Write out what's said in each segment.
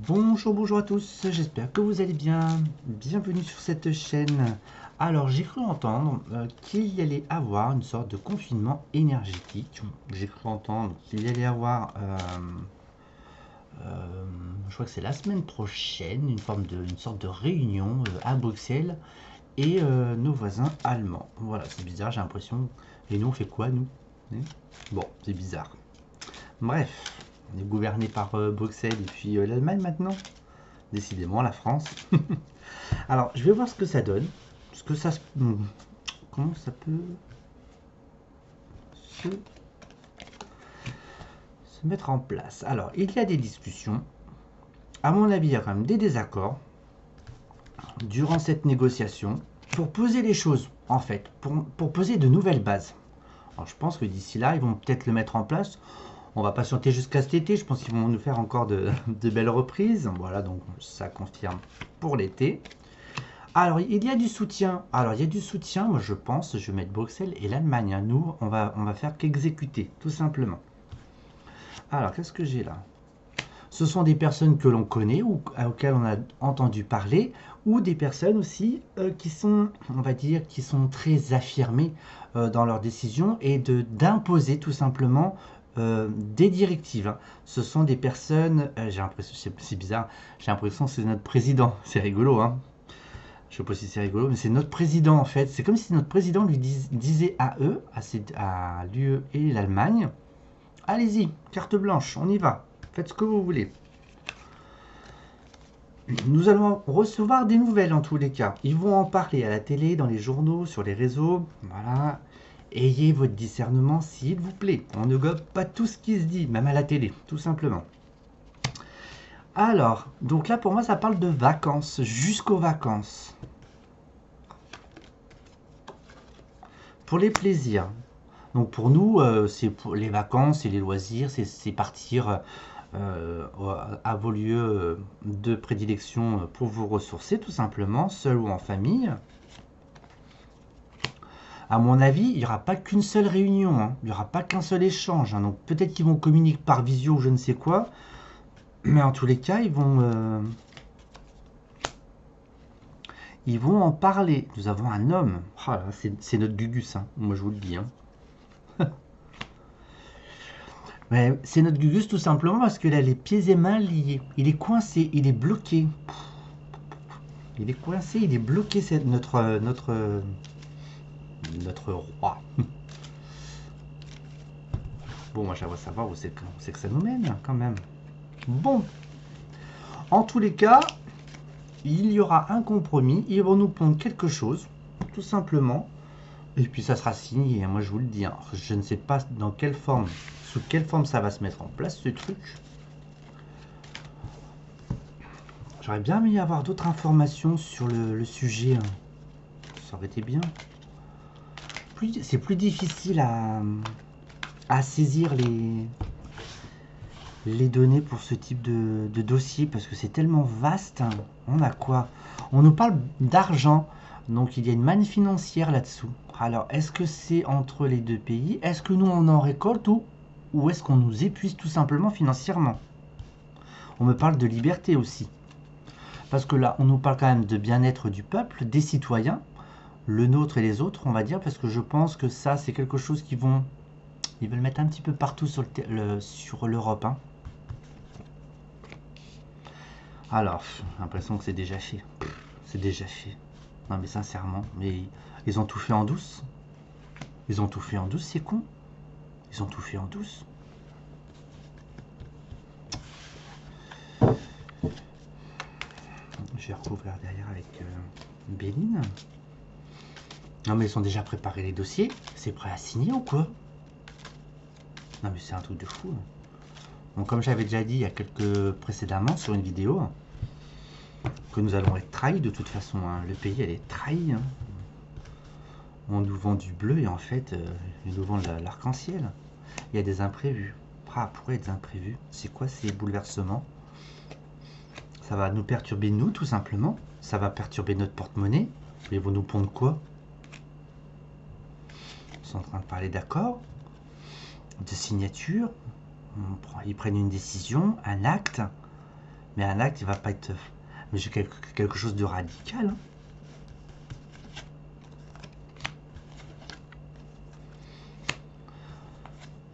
Bonjour, bonjour à tous, j'espère que vous allez bien. Bienvenue sur cette chaîne. Alors, j'ai cru entendre qu'il y allait avoir une sorte de confinement énergétique. J'ai cru entendre qu'il y allait avoir, je crois que c'est la semaine prochaine, une sorte de réunion à Bruxelles et nos voisins allemands. Voilà, c'est bizarre, j'ai l'impression. Et nous, on fait quoi, nous? Hein. Bon, c'est bizarre. Bref, on est gouverné par Bruxelles et puis l'Allemagne maintenant. Décidément, la France. Alors, je vais voir ce que ça donne. Ce que ça comment ça peut se, se mettre en place. Alors, il y a des discussions. À mon avis, il y a quand même des désaccords durant cette négociation pour poser les choses, en fait, pour poser de nouvelles bases. Alors, je pense que d'ici là, ils vont peut-être le mettre en place. On va patienter jusqu'à cet été. Je pense qu'ils vont nous faire encore de belles reprises. Voilà, donc ça confirme pour l'été. Alors, il y a du soutien. Alors, il y a du soutien, moi je pense, je vais mettre Bruxelles et l'Allemagne. Hein. Nous, on va faire qu'exécuter, tout simplement. Alors, qu'est-ce que j'ai là? Ce sont des personnes que l'on connaît ou auxquelles on a entendu parler, ou des personnes aussi qui sont, on va dire, qui sont très affirmées dans leurs décisions et d'imposer tout simplement des directives. Hein. Ce sont des personnes, j'ai l'impression, c'est bizarre, j'ai l'impression que c'est notre président. C'est rigolo, hein. Je sais pas si c'est rigolo, mais c'est notre président en fait. C'est comme si notre président lui disait à eux, à l'UE et l'Allemagne, allez-y, carte blanche, on y va, faites ce que vous voulez. Nous allons recevoir des nouvelles en tous les cas. Ils vont en parler à la télé, dans les journaux, sur les réseaux. Voilà. Ayez votre discernement s'il vous plaît. On ne gobe pas tout ce qui se dit, même à la télé, tout simplement. Alors, donc là pour moi ça parle de vacances, jusqu'aux vacances. Pour les plaisirs. Donc pour nous, c'est pour les vacances et les loisirs, c'est partir à vos lieux de prédilection pour vous ressourcer tout simplement, seul ou en famille. À mon avis, il n'y aura pas qu'une seule réunion, hein. Il n'y aura pas qu'un seul échange. Hein. Donc peut-être qu'ils vont communiquer par visio ou je ne sais quoi, mais en tous les cas, ils vont en parler. Nous avons un homme. Oh là, c'est notre Gugus, hein. Moi je vous le dis. Hein. Mais c'est notre Gugus tout simplement parce qu'il a les pieds et mains liés. Il est coincé, il est bloqué. Il est coincé, il est bloqué, c'est notre roi. Bon, moi j'aimerais savoir où c'est que ça nous mène quand même. Bon, en tous les cas, il y aura un compromis. Ils vont nous pondre quelque chose, tout simplement. Et puis ça sera signé. Moi je vous le dis, hein. Je ne sais pas dans quelle forme, sous quelle forme ça va se mettre en place ce truc. J'aurais bien aimé avoir d'autres informations sur le sujet. Hein. Ça aurait été bien. C'est plus difficile à saisir les données pour ce type de dossier parce que c'est tellement vaste. Hein. On a quoi? On nous parle d'argent. Donc il y a une manne financière là-dessous. Alors est-ce que c'est entre les deux pays? Est-ce que nous on en récolte ou est-ce qu'on nous épuise tout simplement financièrement? On me parle de liberté aussi. Parce que là, on nous parle quand même de bien-être du peuple, des citoyens, le nôtre et les autres, on va dire, parce que je pense que ça, c'est quelque chose ils veulent mettre un petit peu partout sur l'Europe. Hein. Alors, j'ai l'impression que c'est déjà fait. C'est déjà fait. Non, mais sincèrement, mais ils ont tout fait en douce. Ils ont tout fait en douce, c'est con. Ils ont tout fait en douce. Je vais recouvrir derrière avec Béline. Non, mais ils ont déjà préparé les dossiers. C'est prêt à signer ou quoi? Non, mais c'est un truc de fou. Hein. Donc, comme j'avais déjà dit il y a quelques précédemment sur une vidéo, que nous allons être trahis de toute façon. Hein. Le pays, elle est trahi. Hein. On nous vend du bleu et en fait, ils nous vendent l'arc-en-ciel. Il y a des imprévus. Ah, pourquoi il y a des imprévus? C'est quoi ces bouleversements? Ça va nous perturber nous, tout simplement. Ça va perturber notre porte-monnaie. Ils vont nous pondre quoi? Ils sont en train de parler d'accords, de signature. Ils prennent une décision, un acte. Mais un acte, il va pas être... Mais j'ai quelque chose de radical. Hein.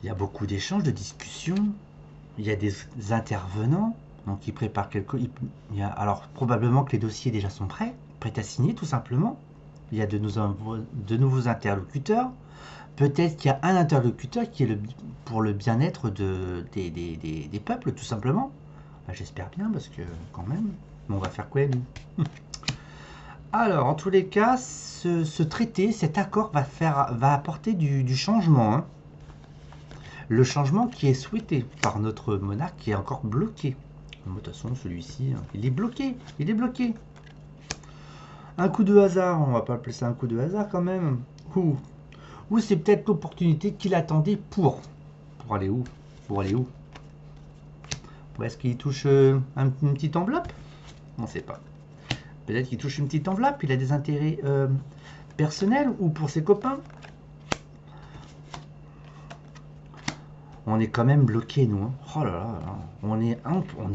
Il y a beaucoup d'échanges, de discussions. Il y a des intervenants. Donc ils préparent alors probablement que les dossiers déjà sont prêts à signer tout simplement. Il y a de nouveaux interlocuteurs. Peut-être qu'il y a un interlocuteur qui est pour le bien-être des peuples tout simplement. Bah, j'espère bien parce que quand même, on va faire quoi nous? Alors en tous les cas, ce traité, cet accord va apporter du changement. Hein. Le changement qui est souhaité par notre monarque qui est encore bloqué. De toute façon, celui-ci, il est bloqué. Il est bloqué. Un coup de hasard, on va pas appeler ça un coup de hasard quand même. Ou c'est peut-être l'opportunité qu'il attendait pour aller où? Pour aller où? Est-ce qu'il touche une petite enveloppe? On ne sait pas. Peut-être qu'il touche une petite enveloppe. Il a des intérêts personnels ou pour ses copains. On est quand même bloqué, nous. Hein. Oh là là, on est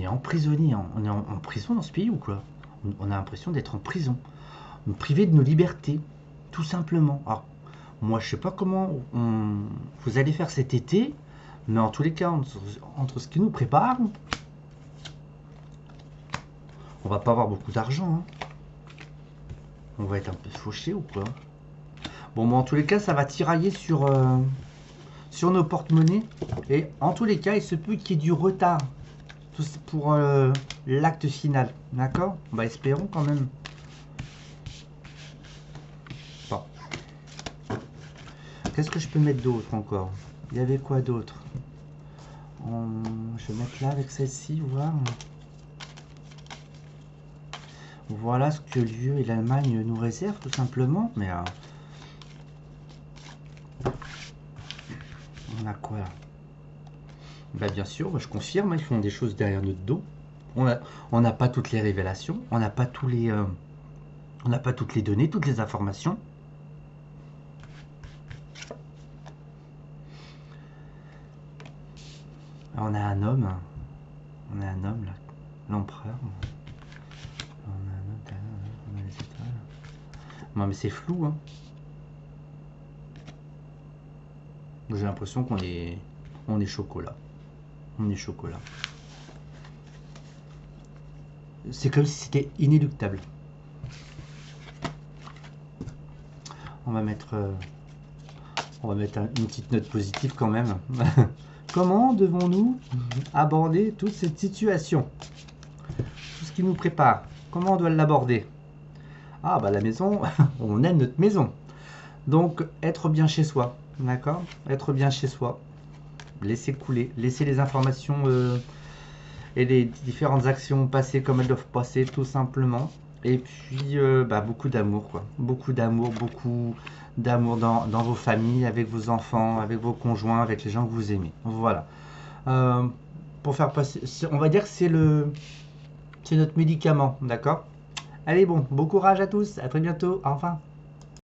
emprisonné. Hein. On est en prison dans ce pays ou quoi? On a l'impression d'être en prison. Privé de nos libertés, tout simplement. Alors, moi, je sais pas comment vous allez faire cet été, mais en tous les cas, entre ce qui nous prépare, on va pas avoir beaucoup d'argent. Hein. On va être un peu fauché ou quoi? Bon, en tous les cas, ça va tirailler sur nos porte-monnaies. Et en tous les cas, il se peut qu'il y ait du retard pour l'acte final. D'accord? Bah, espérons quand même. Bon. Qu'est-ce que je peux mettre d'autre encore? Il y avait quoi d'autre? Je vais mettre là avec celle-ci, voir. Voilà ce que l'UE et l'Allemagne nous réservent, tout simplement. Mais on a quoi là? Bah, bien sûr, je confirme, ils font des choses derrière notre dos. On n'a pas toutes les révélations, on n'a pas toutes les données, toutes les informations. On a un homme là, l'empereur. On a les étoiles. Non mais c'est flou, hein. J'ai l'impression qu'on est chocolat. On est chocolat. C'est comme si c'était inéluctable. On va mettre une petite note positive quand même. Comment devons-nous aborder toute cette situation? Tout ce qui nous prépare. Comment on doit l'aborder? Ah bah la maison, on aime notre maison. Donc être bien chez soi. D'accord? Être bien chez soi. Laisser couler. Laisser les informations et les différentes actions passer comme elles doivent passer tout simplement. Et puis beaucoup d'amour quoi. Beaucoup d'amour dans vos familles, avec vos enfants, avec vos conjoints, avec les gens que vous aimez. Voilà. Pour faire passer, on va dire que c'est notre médicament, d'accord? Allez bon courage à tous, à très bientôt, au revoir.